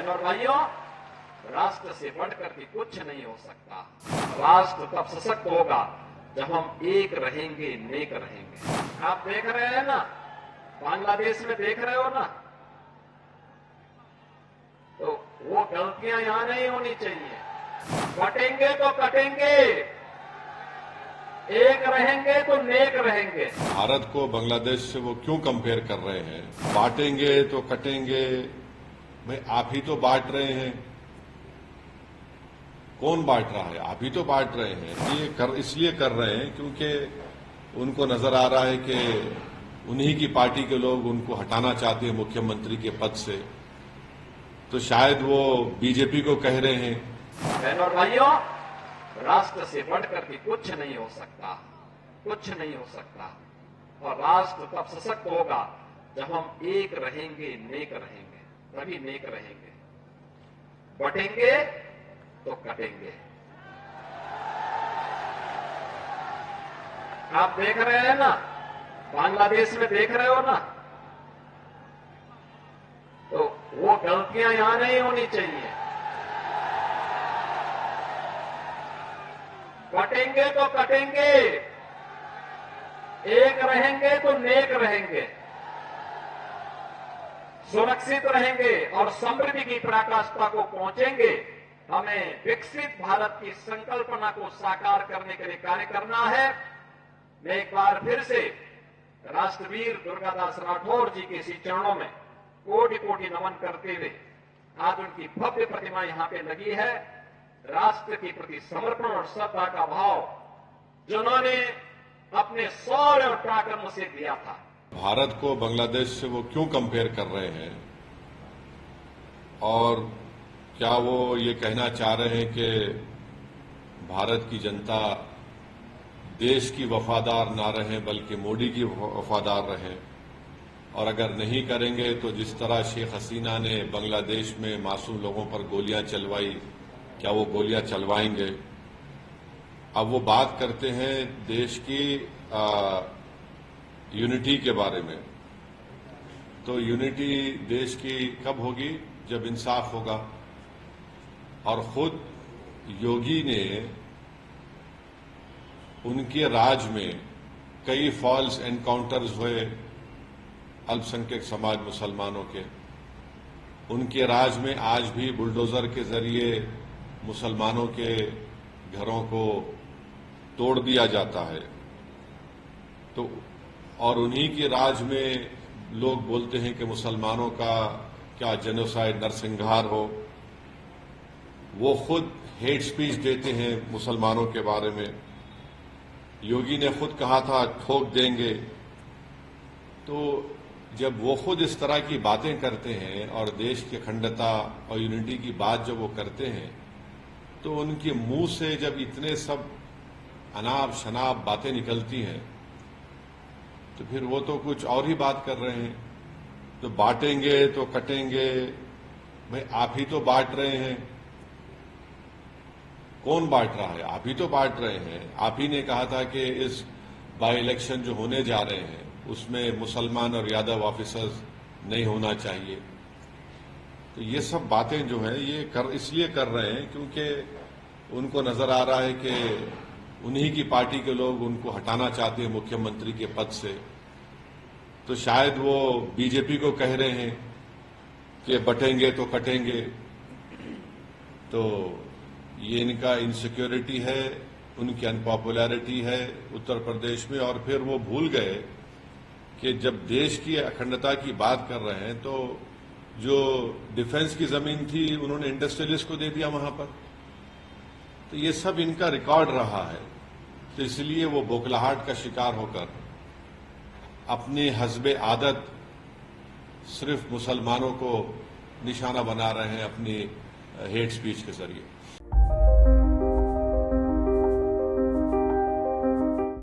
बहनों और भाइयों, राष्ट्र से बढ़कर के कुछ नहीं हो सकता। राष्ट्र तब सशक्त होगा जब हम एक रहेंगे, नेक रहेंगे। आप देख रहे हैं ना, बांग्लादेश में देख रहे हो ना, तो वो गलतियां यहां नहीं होनी चाहिए। कटेंगे तो कटेंगे, एक रहेंगे तो नेक रहेंगे। भारत को बांग्लादेश से वो क्यों कंपेयर कर रहे हैं? बांटेंगे तो कटेंगे, भाई आप ही तो बांट रहे हैं। कौन बांट रहा है? आप ही तो बांट रहे हैं। ये इसलिए कर रहे हैं क्योंकि उनको नजर आ रहा है कि उन्हीं की पार्टी के लोग उनको हटाना चाहते हैं मुख्यमंत्री के पद से, तो शायद वो बीजेपी को कह रहे हैं। बहनों और भाइयों, राष्ट्र से बढ़कर के कुछ नहीं हो सकता, कुछ नहीं हो सकता। और राष्ट्र तब सशक्त होगा जब हम एक रहेंगे, नेक रहेंगे, तभी नेक रहेंगे। बटेंगे तो कटेंगे। आप देख रहे हैं ना, बांग्लादेश में देख रहे हो ना, तो वो गलतियां यहां नहीं होनी चाहिए। कटेंगे तो कटेंगे, एक रहेंगे तो नेक रहेंगे, सुरक्षित रहेंगे और समृद्धि की पराकाष्ठा को पहुंचेंगे। हमें विकसित भारत की संकल्पना को साकार करने के लिए कार्य करना है। मैं एक बार फिर से राष्ट्रवीर दुर्गादास राठौर जी के इसी चरणों में कोटि कोटि नमन करते हुए, आज उनकी भव्य प्रतिमा यहां पे लगी है। राष्ट्र के प्रति समर्पण और श्रद्धा का भाव जिन्होंने अपने शौर्य और पराक्रम से दिया था। भारत को बांग्लादेश से वो क्यों कंपेयर कर रहे हैं? और क्या वो ये कहना चाह रहे हैं कि भारत की जनता देश की वफादार ना रहे बल्कि मोदी की वफादार रहे? और अगर नहीं करेंगे तो जिस तरह शेख हसीना ने बांग्लादेश में मासूम लोगों पर गोलियां चलवाई, क्या वो गोलियां चलवाएंगे? अब वो बात करते हैं देश की यूनिटी के बारे में। तो यूनिटी देश की कब होगी? जब इंसाफ होगा। और खुद योगी ने उनके राज में कई फॉल्स एनकाउंटर्स हुए अल्पसंख्यक समाज मुसलमानों के। उनके राज में आज भी बुलडोजर के जरिए मुसलमानों के घरों को तोड़ दिया जाता है। तो और उन्हीं के राज में लोग बोलते हैं कि मुसलमानों का क्या जेनोसाइड, नरसंहार हो। वो खुद हेट स्पीच देते हैं मुसलमानों के बारे में। योगी ने खुद कहा था ठोक देंगे। तो जब वो खुद इस तरह की बातें करते हैं और देश की अखंडता और यूनिटी की बात जब वो करते हैं, तो उनके मुंह से जब इतने सब अनाप शनाप बातें निकलती हैं, तो फिर वो तो कुछ और ही बात कर रहे हैं। तो बांटेंगे तो कटेंगे, भाई आप ही तो बांट रहे हैं। कौन बांट रहा है? आप ही तो बांट रहे हैं। आप ही ने कहा था कि इस बाई इलेक्शन जो होने जा रहे हैं उसमें मुसलमान और यादव ऑफिसर्स नहीं होना चाहिए। तो ये सब बातें जो हैं ये इसलिए कर रहे हैं क्योंकि उनको नजर आ रहा है कि उन्हीं की पार्टी के लोग उनको हटाना चाहते हैं मुख्यमंत्री के पद से, तो शायद वो बीजेपी को कह रहे हैं कि बटेंगे तो कटेंगे। तो ये इनका इनसिक्योरिटी है, उनकी अनपॉपुलैरिटी है उत्तर प्रदेश में। और फिर वो भूल गए कि जब देश की अखंडता की बात कर रहे हैं तो जो डिफेंस की जमीन थी उन्होंने इंडस्ट्रियलिस्ट को दे दिया वहां पर। तो ये सब इनका रिकॉर्ड रहा है। तो इसलिए वो बौखलाहट का शिकार होकर अपने हस्बे आदत सिर्फ मुसलमानों को निशाना बना रहे हैं अपनी हेट स्पीच के जरिए।